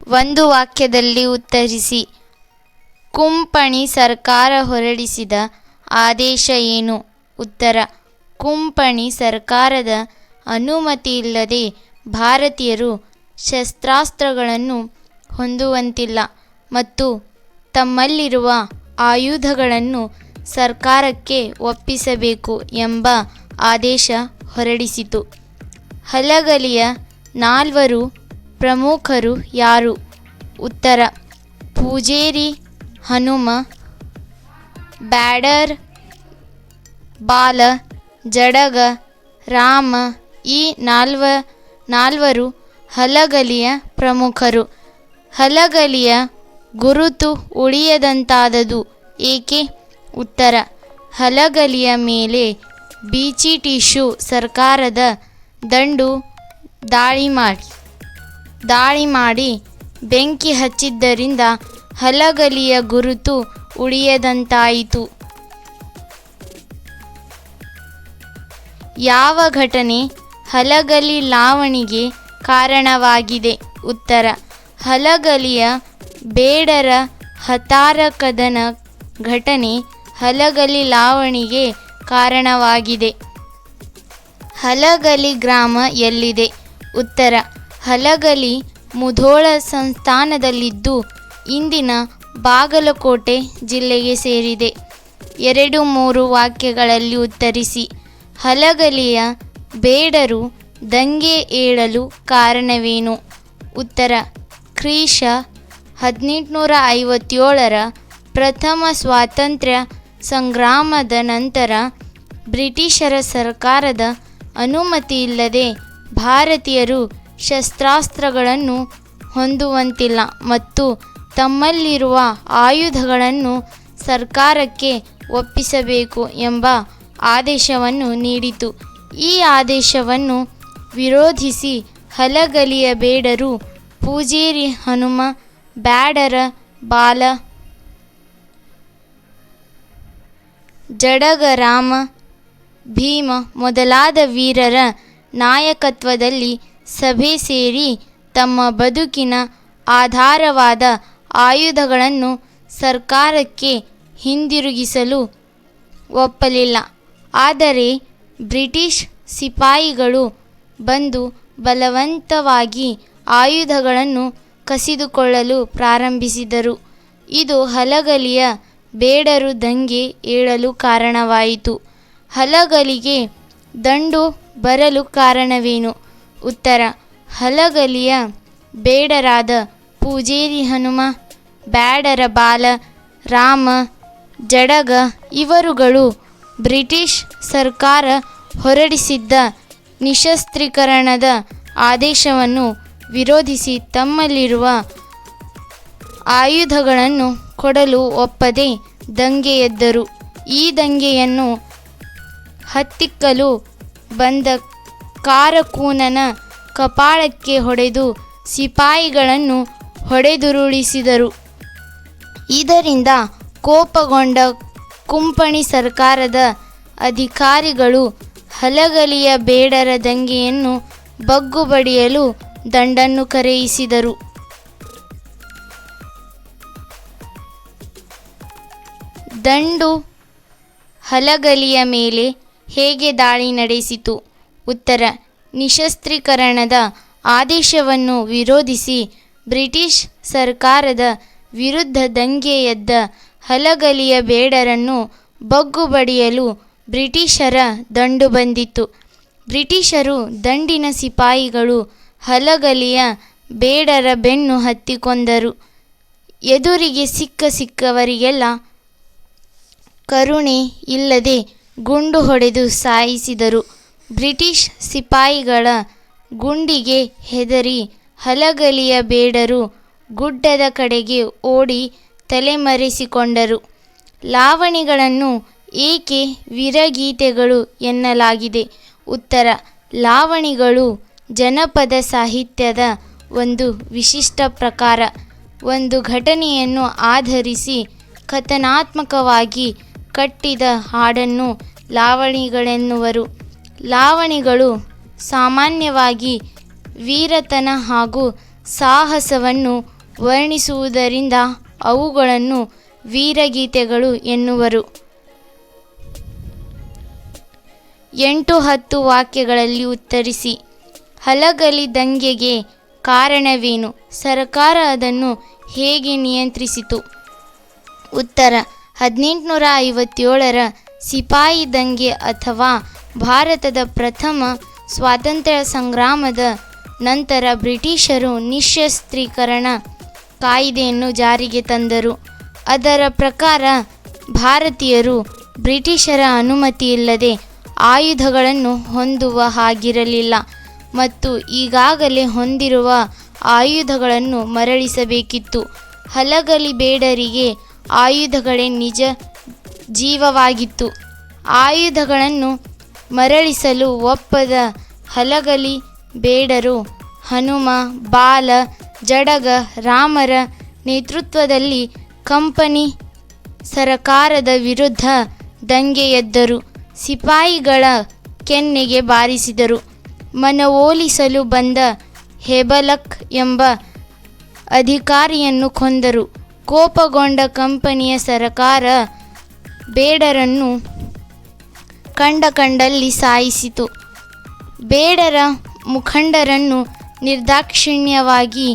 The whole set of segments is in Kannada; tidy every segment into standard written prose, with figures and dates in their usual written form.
ಒಂದು ವಾಕ್ಯದಲ್ಲಿ ಉತ್ತರಿಸಿ. ಕುಂಪಣಿ ಸರ್ಕಾರ ಹೊರಡಿಸಿದ ಆದೇಶ ಏನು? ಉತ್ತರ: ಕುಂಪಣಿ ಸರ್ಕಾರದ ಅನುಮತಿಯಿಲ್ಲದೆ ಭಾರತೀಯರು ಶಸ್ತ್ರಾಸ್ತ್ರಗಳನ್ನು ಹೊಂದುವಂತಿಲ್ಲ ಮತ್ತು ತಮ್ಮಲ್ಲಿರುವ ಆಯುಧಗಳನ್ನು ಸರ್ಕಾರಕ್ಕೆ ಒಪ್ಪಿಸಬೇಕು ಎಂಬ ಆದೇಶ ಹೊರಡಿಸಿತು. ಹಲಗಲಿಯ 4 ಪ್ರಮುಖರು ಯಾರು? ಉತ್ತರ: ಪೂಜೇರಿ ಹನುಮ, ಬ್ಯಾಡರ ಬಾಲ, ಜಡಗ ರಾಮ. ಈ 4 ಹಲಗಲಿಯ ಪ್ರಮುಖರು. ಹಲಗಲಿಯ ಗುರುತು ಉಳಿಯದಂತಾದುದು ಏಕೆ? ಉತ್ತರ: ಹಲಗಲಿಯ ಮೇಲೆ ಬ್ರಿಟಿಷು ಸರ್ಕಾರದ ದಂಡು ದಾಳಿ ಮಾಡಿ ಬೆಂಕಿ ಹಚ್ಚಿದ್ದರಿಂದ ಹಲಗಲಿಯ ಗುರುತು ಉಳಿಯದಂತಾಯಿತು. ಯಾವ ಘಟನೆ ಹಲಗಲಿ ಲಾವಣಿಗೆ ಕಾರಣವಾಗಿದೆ? ಉತ್ತರ: ಹಲಗಲಿಯ ಬೇಡರ ಹತಾರಕದನ ಘಟನೆ ಹಲಗಲಿ ಲಾವಣಿಗೆ ಕಾರಣವಾಗಿದೆ. ಹಲಗಲಿ ಗ್ರಾಮ ಎಲ್ಲಿದೆ? ಉತ್ತರ: ಹಲಗಲಿ ಮುಧೋಳ ಸಂಸ್ಥಾನದಲ್ಲಿದ್ದು ಇಂದಿನ ಬಾಗಲಕೋಟೆ ಜಿಲ್ಲೆಗೆ ಸೇರಿದೆ. 2-3 ವಾಕ್ಯಗಳಲ್ಲಿ ಉತ್ತರಿಸಿ. ಹಲಗಲಿಯ ಬೇಡರು ದಂಗೆ ಏಳಲು ಕಾರಣವೇನು? ಉತ್ತರ: ಕ್ರಿಶ 1857 ಪ್ರಥಮ ಸ್ವಾತಂತ್ರ್ಯ ಸಂಗ್ರಾಮದ ನಂತರ ಬ್ರಿಟಿಷರ ಸರ್ಕಾರದ ಅನುಮತಿಯಿಲ್ಲದೆ ಭಾರತೀಯರು ಶಸ್ತ್ರಾಸ್ತ್ರಗಳನ್ನು ಹೊಂದುವಂತಿಲ್ಲ ಮತ್ತು ತಮ್ಮಲ್ಲಿರುವ ಆಯುಧಗಳನ್ನು ಸರ್ಕಾರಕ್ಕೆ ಒಪ್ಪಿಸಬೇಕು ಎಂಬ ಆದೇಶವನ್ನು ನೀಡಿತು. ಈ ಆದೇಶವನ್ನು ವಿರೋಧಿಸಿ ಹಲಗಲಿಯ ಬೇಡರು ಪೂಜೇರಿ ಹನುಮ, ಬ್ಯಾಡರ ಬಾಲ, ಜಡಗ ರಾಮ, ಭೀಮ ಮೊದಲಾದ ವೀರರ ನಾಯಕತ್ವದಲ್ಲಿ ಸಭೆ ಸೇರಿ ತಮ್ಮ ಬದುಕಿನ ಆಧಾರವಾದ ಆಯುಧಗಳನ್ನು ಸರ್ಕಾರಕ್ಕೆ ಹಿಂದಿರುಗಿಸಲು ಒಪ್ಪಲಿಲ್ಲ. ಆದರೆ ಬ್ರಿಟಿಷ್ ಸಿಪಾಯಿಗಳು ಬಂದು ಬಲವಂತವಾಗಿ ಆಯುಧಗಳನ್ನು ಕಸಿದುಕೊಳ್ಳಲು ಪ್ರಾರಂಭಿಸಿದರು. ಇದು ಹಲಗಲಿಯ ಬೇಡರು ದಂಗೆ ಏಳಲು ಕಾರಣವಾಯಿತು. ಹಲಗಲಿಗೆ ದಂಡು ಬರಲು ಕಾರಣವೇನು? ಉತ್ತರ: ಹಲಗಲಿಯ ಬೇಡರಾದ ಪೂಜೇರಿ ಹನುಮ, ಬ್ಯಾಡರ ಬಾಲ, ರಾಮ, ಜಡಗ ಇವರುಗಳು ಬ್ರಿಟಿಷ್ ಸರ್ಕಾರ ಹೊರಡಿಸಿದ್ದ ನಿಶಸ್ತ್ರೀಕರಣದ ಆದೇಶವನ್ನು ವಿರೋಧಿಸಿ ತಮ್ಮಲ್ಲಿರುವ ಆಯುಧಗಳನ್ನು ಕೊಡಲು ಒಪ್ಪದೆ ದಂಗೆ ಎದ್ದರು. ಈ ದಂಗೆಯನ್ನು ಹತ್ತಿಕ್ಕಲು ಬಂದ ಕಾರಕೂನನ ಕಪಾಳಕ್ಕೆ ಹೊಡೆದು ಸಿಪಾಯಿಗಳನ್ನು ಹೊಡೆದುರುಳಿಸಿದರು. ಇದರಿಂದ ಕೋಪಗೊಂಡ ಕುಂಪಣಿ ಸರ್ಕಾರದ ಅಧಿಕಾರಿಗಳು ಹಲಗಲಿಯ ಬೇಡರ ದಂಗೆಯನ್ನು ಬಗ್ಗುಬಡಿಯಲು ದಂಡನ್ನು ಕರೆಯಿಸಿದರು. ದಂಡು ಹಲಗಲಿಯ ಮೇಲೆ ಹೇಗೆ ದಾಳಿ ನಡೆಸಿತು? ಉತ್ತರ: ನಿಶಸ್ತ್ರೀಕರಣದ ಆದೇಶವನ್ನು ವಿರೋಧಿಸಿ ಬ್ರಿಟಿಷ್ ಸರ್ಕಾರದ ವಿರುದ್ಧ ದಂಗೆ ಎದ್ದ ಹಲಗಲಿಯ ಬೇಡರನ್ನು ಬಗ್ಗುಬಡಿಯಲು ಬ್ರಿಟಿಷರ ದಂಡು ಬಂದಿತು. ಬ್ರಿಟಿಷರು ದಂಡಿನ ಸಿಪಾಯಿಗಳು ಹಲಗಲಿಯ ಬೇಡರ ಬೆನ್ನು ಹತ್ತಿ ಕೊಂದರು. ಎದುರಿಗೆ ಸಿಕ್ಕವರಿಗೆಲ್ಲ ಕರುಣೆ ಇಲ್ಲದೆ ಗುಂಡು ಹೊಡೆದು ಸಾಯಿಸಿದರು. ಬ್ರಿಟಿಷ್ ಸಿಪಾಯಿಗಳ ಗುಂಡಿಗೆ ಹೆದರಿ ಹಲಗಲಿಯ ಬೇಡರು ಗುಡ್ಡದ ಕಡೆಗೆ ಓಡಿ ತಲೆಮರೆಸಿಕೊಂಡರು. ಲಾವಣಿಗಳನ್ನು ಏಕೆ ವೀರಗೀತೆಗಳು ಎನ್ನಲಾಗಿದೆ? ಉತ್ತರ: ಲಾವಣಿಗಳು ಜನಪದ ಸಾಹಿತ್ಯದ ಒಂದು ವಿಶಿಷ್ಟ ಪ್ರಕಾರ. ಒಂದು ಘಟನೆಯನ್ನು ಆಧರಿಸಿ ಕಥನಾತ್ಮಕವಾಗಿ ಕಟ್ಟಿದ ಹಾಡನ್ನು ಲಾವಣಿಗಳೆನ್ನುವರು. ಲಾವಣಿಗಳು ಸಾಮಾನ್ಯವಾಗಿ ವೀರತನ ಹಾಗೂ ಸಾಹಸವನ್ನು ವರ್ಣಿಸುವುದರಿಂದ ಅವುಗಳನ್ನು ವೀರಗೀತೆಗಳು ಎನ್ನುವರು. 8-10 ವಾಕ್ಯಗಳಲ್ಲಿ ಉತ್ತರಿಸಿ. ಹಲಗಲಿ ದಂಗೆಗೆ ಕಾರಣವೇನು? ಸರ್ಕಾರ ಅದನ್ನು ಹೇಗೆ ನಿಯಂತ್ರಿಸಿತು? ಉತ್ತರ: 1857ರ ಸಿಪಾಯಿ ದಂಗೆ ಅಥವಾ ಭಾರತದ ಪ್ರಥಮ ಸ್ವಾತಂತ್ರ್ಯ ಸಂಗ್ರಾಮದ ನಂತರ ಬ್ರಿಟಿಷರು ನಿಶ್ಯಸ್ತ್ರೀಕರಣ ಕಾಯಿದೆಯನ್ನು ಜಾರಿಗೆ ತಂದರು. ಅದರ ಪ್ರಕಾರ ಭಾರತೀಯರು ಬ್ರಿಟಿಷರ ಅನುಮತಿಯಿಲ್ಲದೆ ಆಯುಧಗಳನ್ನು ಹೊಂದುವ ಹಾಗಿರಲಿಲ್ಲ ಮತ್ತು ಈಗಾಗಲೇ ಹೊಂದಿರುವ ಆಯುಧಗಳನ್ನು ಮರಳಿಸಬೇಕಿತ್ತು. ಹಲಗಲಿ ಬೇಡರಿಗೆ ಆಯುಧಗಳೇ ನಿಜ ಜೀವವಾಗಿತ್ತು. ಆಯುಧಗಳನ್ನು ಮರಳಿಸಲು ಒಪ್ಪದ ಹಲಗಲಿ ಬೇಡರು ಹನುಮ, ಬಾಲ, ಜಡಗ, ರಾಮರ ನೇತೃತ್ವದಲ್ಲಿ ಕಂಪನಿ ಸರಕಾರದ ವಿರುದ್ಧ ದಂಗೆ ಎದ್ದರು. ಸಿಪಾಯಿಗಳ ಕೆನ್ನೆಗೆ ಬಾರಿಸಿದರು. ಮನವೊಲಿಸಲು ಬಂದ ಹೆಬಲಕ್ ಎಂಬ ಅಧಿಕಾರಿಯನ್ನು ಕೊಂದರು. ಕೋಪಗೊಂಡ ಕಂಪನಿಯ ಸರಕಾರ ಬೇಡರನ್ನು ಕಂಡಲ್ಲಿ ಸಾಯಿಸಿತು. ಬೇಡರ ಮುಖಂಡರನ್ನು ನಿರ್ದಾಕ್ಷಿಣ್ಯವಾಗಿ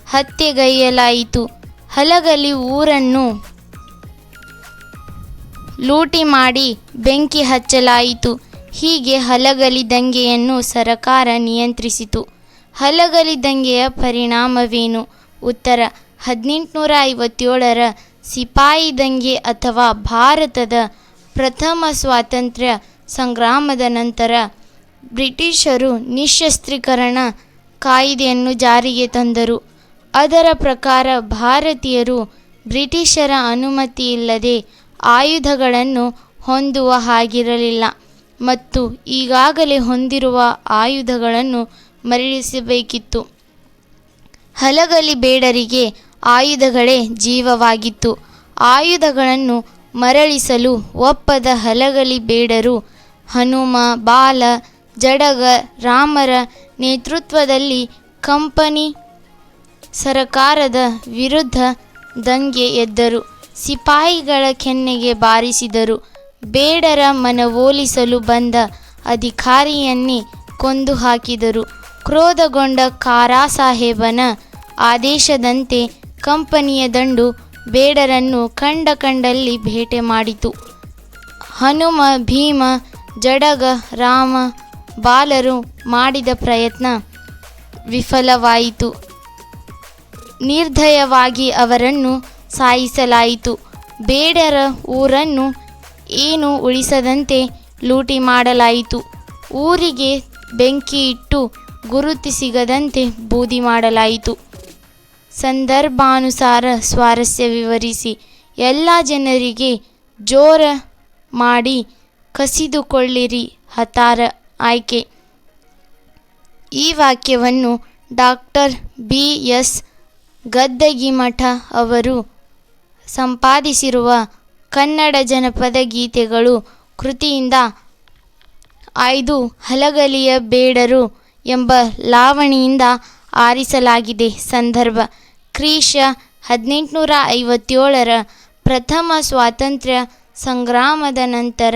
ಹತ್ಯೆಗೈಯಲಾಯಿತು. ಹಲಗಲಿ ಊರನ್ನು ಲೂಟಿ ಮಾಡಿ ಬೆಂಕಿ ಹಚ್ಚಲಾಯಿತು. ಹೀಗೆ ಹಲಗಲಿ ದಂಗೆಯನ್ನು ಸರಕಾರ ನಿಯಂತ್ರಿಸಿತು. ಹಲಗಲಿ ದಂಗೆಯ ಪರಿಣಾಮವೇನು? ಉತ್ತರ: 1857ರ ಸಿಪಾಯಿ ದಂಗೆ ಅಥವಾ ಭಾರತದ ಪ್ರಥಮ ಸ್ವಾತಂತ್ರ್ಯ ಸಂಗ್ರಾಮದ ನಂತರ ಬ್ರಿಟಿಷರು ನಿಶ್ಯಸ್ತ್ರೀಕರಣ ಕಾಯಿದೆಯನ್ನು ಜಾರಿಗೆ ತಂದರು. ಅದರ ಪ್ರಕಾರ ಭಾರತೀಯರು ಬ್ರಿಟಿಷರ ಅನುಮತಿಯಿಲ್ಲದೆ ಆಯುಧಗಳನ್ನು ಹೊಂದುವ ಹಾಗಿರಲಿಲ್ಲ ಮತ್ತು ಈಗಾಗಲೇ ಹೊಂದಿರುವ ಆಯುಧಗಳನ್ನು ಮರಳಿಸಬೇಕಿತ್ತು. ಹಲಗಲಿ ಬೇಡರಿಗೆ ಆಯುಧಗಳೇ ಜೀವವಾಗಿತ್ತು. ಆಯುಧಗಳನ್ನು ಮರಳಿಸಲು ಒಪ್ಪದ ಹಲಗಲಿ ಬೇಡರು ಹನುಮ, ಬಾಲ, ಜಡಗ, ರಾಮರ ನೇತೃತ್ವದಲ್ಲಿ ಕಂಪನಿ ಸರಕಾರದ ವಿರುದ್ಧ ದಂಗೆ ಎದ್ದರು. ಸಿಪಾಯಿಗಳ ಕೆನ್ನೆಗೆ ಬಾರಿಸಿದರು. ಬೇಡರ ಮನವೊಲಿಸಲು ಬಂದ ಅಧಿಕಾರಿಯನ್ನೇ ಕೊಂದು ಹಾಕಿದರು. ಕ್ರೋಧಗೊಂಡ ಕಾರಾಸಾಹೇಬನ ಆದೇಶದಂತೆ ಕಂಪನಿಯ ದಂಡು ಬೇಡರನ್ನು ಕಂಡಲ್ಲಿ ಬೇಟೆ ಮಾಡಿತು. ಹನುಮ, ಭೀಮ, ಜಡಗ, ರಾಮ, ಬಾಲರು ಮಾಡಿದ ಪ್ರಯತ್ನ ವಿಫಲವಾಯಿತು. ನಿರ್ದಯವಾಗಿ ಅವರನ್ನು ಸಾಯಿಸಲಾಯಿತು. ಬೇಡರ ಊರನ್ನು ಏನೂ ಉಳಿಸದಂತೆ ಲೂಟಿ ಮಾಡಲಾಯಿತು. ಊರಿಗೆ ಬೆಂಕಿ ಇಟ್ಟು ಗುರುತು ಸಿಗದಂತೆ ಬೂದಿ ಮಾಡಲಾಯಿತು. ಸಂದರ್ಭಾನುಸಾರ ಸ್ವಾರಸ್ಯ ವಿವರಿಸಿ. ಎಲ್ಲ ಜನರಿಗೆ ಜೋರ ಮಾಡಿ ಕಸಿದುಕೊಳ್ಳಿರಿ ಹತಾರ. ಆಯ್ಕೆ: ಈ ವಾಕ್ಯವನ್ನು ಡಾಕ್ಟರ್ B.S. ಗದ್ದಗಿಮಠ ಅವರು ಸಂಪಾದಿಸಿರುವ ಕನ್ನಡ ಜನಪದ ಗೀತೆಗಳು ಕೃತಿಯಿಂದ ಆಯ್ದು ಹಲಗಲಿಯ ಬೇಡರು ಎಂಬ ಲಾವಣಿಯಿಂದ ಆರಿಸಲಾಗಿದೆ. ಸಂದರ್ಭ: ಕ್ರಿಶ 1857ರ ಪ್ರಥಮ ಸ್ವಾತಂತ್ರ್ಯ ಸಂಗ್ರಾಮದ ನಂತರ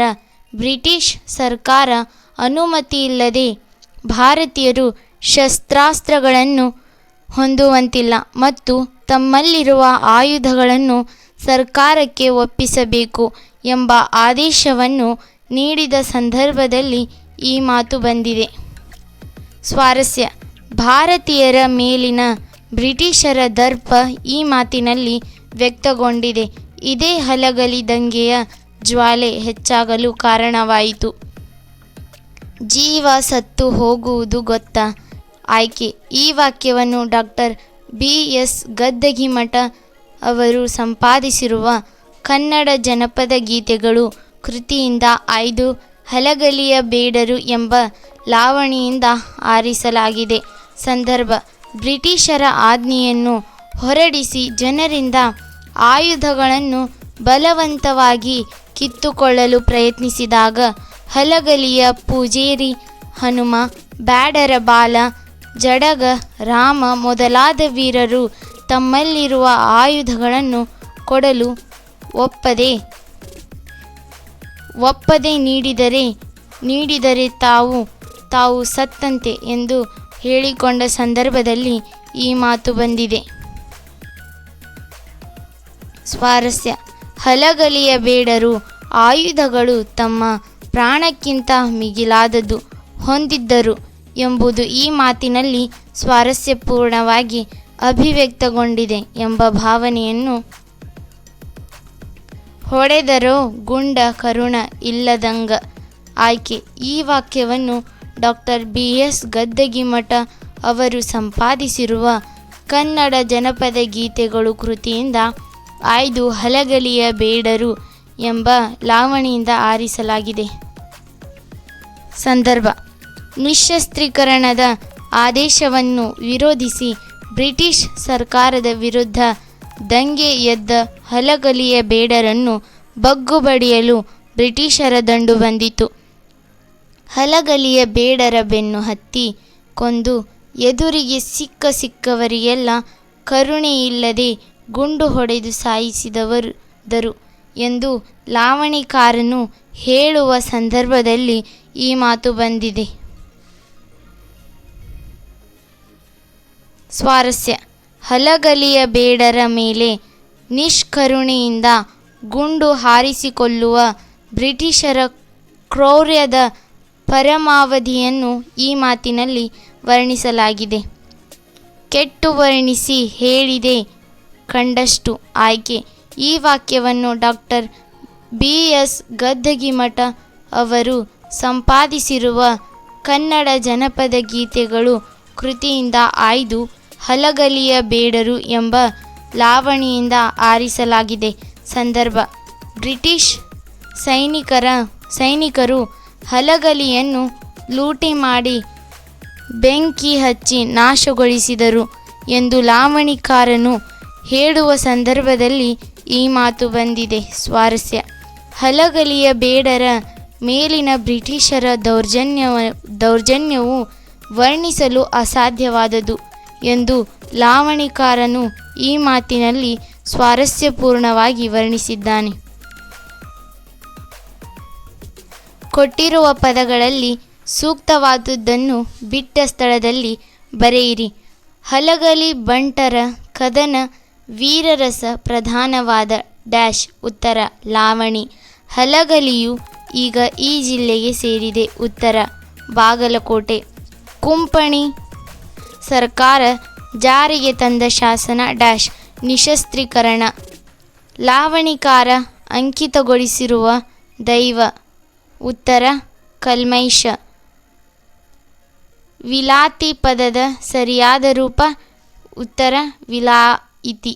ಬ್ರಿಟಿಷ್ ಸರ್ಕಾರ ಅನುಮತಿಯಿಲ್ಲದೆ ಭಾರತೀಯರು ಶಸ್ತ್ರಾಸ್ತ್ರಗಳನ್ನು ಹೊಂದುವಂತಿಲ್ಲ ಮತ್ತು ತಮ್ಮಲ್ಲಿರುವ ಆಯುಧಗಳನ್ನು ಸರ್ಕಾರಕ್ಕೆ ಒಪ್ಪಿಸಬೇಕು ಎಂಬ ಆದೇಶವನ್ನು ನೀಡಿದ ಸಂದರ್ಭದಲ್ಲಿ ಈ ಮಾತು ಬಂದಿದೆ. ಸ್ವಾರಸ್ಯ: ಭಾರತೀಯರ ಮೇಲಿನ ಬ್ರಿಟಿಷರ ದರ್ಪ ಈ ಮಾತಿನಲ್ಲಿ ವ್ಯಕ್ತಗೊಂಡಿದೆ. ಇದೇ ಹಲಗಲಿ ದಂಗೆಯ ಜ್ವಾಲೆ ಹೆಚ್ಚಾಗಲು ಕಾರಣವಾಯಿತು. ಜೀವ ಸತ್ತು ಹೋಗುವುದು ಗೊತ್ತಾ? ಆಯ್ಕೆ: ಈ ವಾಕ್ಯವನ್ನು ಡಾಕ್ಟರ್ B.S. ಗದ್ದಗಿಮಠ ಅವರು ಸಂಪಾದಿಸಿರುವ ಕನ್ನಡ ಜನಪದ ಗೀತೆಗಳು ಕೃತಿಯಿಂದ ಆಯ್ದು ಹಲಗಲಿಯ ಬೇಡರು ಎಂಬ ಲಾವಣಿಯಿಂದ ಆರಿಸಲಾಗಿದೆ. ಸಂದರ್ಭ: ಬ್ರಿಟಿಷರ ಆಜ್ಞೆಯನ್ನು ಹೊರಡಿಸಿ ಜನರಿಂದ ಆಯುಧಗಳನ್ನು ಬಲವಂತವಾಗಿ ಕಿತ್ತುಕೊಳ್ಳಲು ಪ್ರಯತ್ನಿಸಿದಾಗ ಹಲಗಲಿಯ ಪೂಜೇರಿ ಹನುಮ, ಬ್ಯಾಡರ ಬಾಲ, ಜಡಗ, ರಾಮ ಮೊದಲಾದ ವೀರರು ತಮ್ಮಲ್ಲಿರುವ ಆಯುಧಗಳನ್ನು ಕೊಡಲು ಒಪ್ಪದೆ ನೀಡಿದರೆ ತಾವು ಸತ್ತಂತೆ ಎಂದು ಹೇಳಿಕೊಂಡ ಸಂದರ್ಭದಲ್ಲಿ ಈ ಮಾತು ಬಂದಿದೆ. ಸ್ವಾರಸ್ಯ: ಹಲಗಲಿಯಬೇಡರು ಆಯುಧಗಳು ತಮ್ಮ ಪ್ರಾಣಕ್ಕಿಂತ ಮಿಗಿಲಾದದ್ದು ಹೊಂದಿದ್ದರು ಎಂಬುದು ಈ ಮಾತಿನಲ್ಲಿ ಸ್ವಾರಸ್ಯಪೂರ್ಣವಾಗಿ ಅಭಿವ್ಯಕ್ತಗೊಂಡಿದೆ ಎಂಬ ಭಾವನೆಯನ್ನು ಹೊಡೆದರೋ ಗುಂಡ ಕರುಣ ಇಲ್ಲದಂಗ ಆಯ್ಕೆ. ಈ ವಾಕ್ಯವನ್ನು ಡಾಕ್ಟರ್ BS ಗದ್ದಗಿಮಠ ಅವರು ಸಂಪಾದಿಸಿರುವ ಕನ್ನಡ ಜನಪದ ಗೀತೆಗಳು ಕೃತಿಯಿಂದ ಆಯ್ದು ಹಲಗಲಿಯಬೇಡರು ಎಂಬ ಲಾವಣಿಯಿಂದ ಆರಿಸಲಾಗಿದೆ. ಸಂದರ್ಭ: ನಿಶ್ಶಸ್ತ್ರೀಕರಣದ ಆದೇಶವನ್ನು ವಿರೋಧಿಸಿ ಬ್ರಿಟಿಷ್ ಸರ್ಕಾರದ ವಿರುದ್ಧ ದಂಗೆ ಎದ್ದ ಹಲಗಲಿಯಬೇಡರನ್ನು ಬಗ್ಗುಬಡಿಯಲು ಬ್ರಿಟಿಷರ ದಂಡು ಬಂದಿತು. ಹಲಗಲಿಯಬೇಡರ ಬೆನ್ನು ಹತ್ತಿ ಕೊಂದು ಎದುರಿಗೆ ಸಿಕ್ಕವರಿಗೆಲ್ಲ ಕರುಣೆಯಿಲ್ಲದೆ ಗುಂಡು ಹೊಡೆದು ಸಾಯಿಸಿದವರು ಎಂದು ಲಾವಣಿಕಾರನು ಹೇಳುವ ಸಂದರ್ಭದಲ್ಲಿ ಈ ಮಾತು ಬಂದಿದೆ. ಸ್ವಾರಸ್ಯ: ಹಲಗಲಿಯಬೇಡರ ಮೇಲೆ ನಿಷ್ಕರುಣೆಯಿಂದ ಗುಂಡು ಹಾರಿಸಿಕೊಳ್ಳುವ ಬ್ರಿಟಿಷರ ಕ್ರೌರ್ಯದ ಪರಮಾವಧಿಯನ್ನು ಈ ಮಾತಿನಲ್ಲಿ ವರ್ಣಿಸಲಾಗಿದೆ. ಕೆಟ್ಟು ವರ್ಣಿಸಿ ಹೇಳಿದೆ ಕಂಡಷ್ಟು ಆಯ್ಕೆ. ಈ ವಾಕ್ಯವನ್ನು ಡಾಕ್ಟರ್ BS ಗದ್ದಗಿಮಠ ಅವರು ಸಂಪಾದಿಸಿರುವ ಕನ್ನಡ ಜನಪದ ಗೀತೆಗಳು ಕೃತಿಯಿಂದ ಆಯ್ದು ಹಲಗಲಿಯಬೇಡರು ಎಂಬ ಲಾವಣಿಯಿಂದ ಆರಿಸಲಾಗಿದೆ. ಸಂದರ್ಭ: ಬ್ರಿಟಿಷ್ ಸೈನಿಕರು ಹಲಗಲಿಯನ್ನು ಲೂಟಿ ಮಾಡಿ ಬೆಂಕಿ ಹಚ್ಚಿ ನಾಶಗೊಳಿಸಿದರು ಎಂದು ಲಾವಣಿಕಾರನು ಹೇಳುವ ಸಂದರ್ಭದಲ್ಲಿ ಈ ಮಾತು ಬಂದಿದೆ. ಸ್ವಾರಸ್ಯ: ಹಲಗಲಿಯಬೇಡರ ಮೇಲಿನ ಬ್ರಿಟಿಷರ ದೌರ್ಜನ್ಯವು ವರ್ಣಿಸಲು ಅಸಾಧ್ಯವಾದುದು ಎಂದು ಲಾವಣಿಕಾರನು ಈ ಮಾತಿನಲ್ಲಿ ಸ್ವಾರಸ್ಯಪೂರ್ಣವಾಗಿ ವರ್ಣಿಸಿದ್ದಾನೆ. ಕೊಟ್ಟಿರುವ ಪದಗಳಲ್ಲಿ ಸೂಕ್ತವಾದುದನ್ನು ಬಿಟ್ಟ ಸ್ಥಳದಲ್ಲಿ ಬರೆಯಿರಿ. ಹಲಗಲಿ ಬಂಟರ ಕದನ ವೀರರಸ ಪ್ರಧಾನವಾದ ಡ್ಯಾಶ್. ಉತ್ತರ: ಲಾವಣಿ. ಹಲಗಲಿಯು ಈಗ ಈ ಜಿಲ್ಲೆಗೆ ಸೇರಿದೆ. ಉತ್ತರ: ಬಾಗಲಕೋಟೆ. ಕುಂಪಣಿ ಸರ್ಕಾರ ಜಾರಿಗೆ ತಂದ ಶಾಸನ ಡ್ಯಾಶ್. ನಿಶಸ್ತ್ರೀಕರಣ. ಲಾವಣಿಕಾರ ಅಂಕಿತಗೊಳಿಸಿರುವ ದೈವ. ಉತ್ತರ: ಕಲ್ಮೈಷ. ವಿಲಾತಿ ಪದದ ಸರಿಯಾದ ರೂಪ. ಉತ್ತರ: ವಿಲಾಯಿತಿ.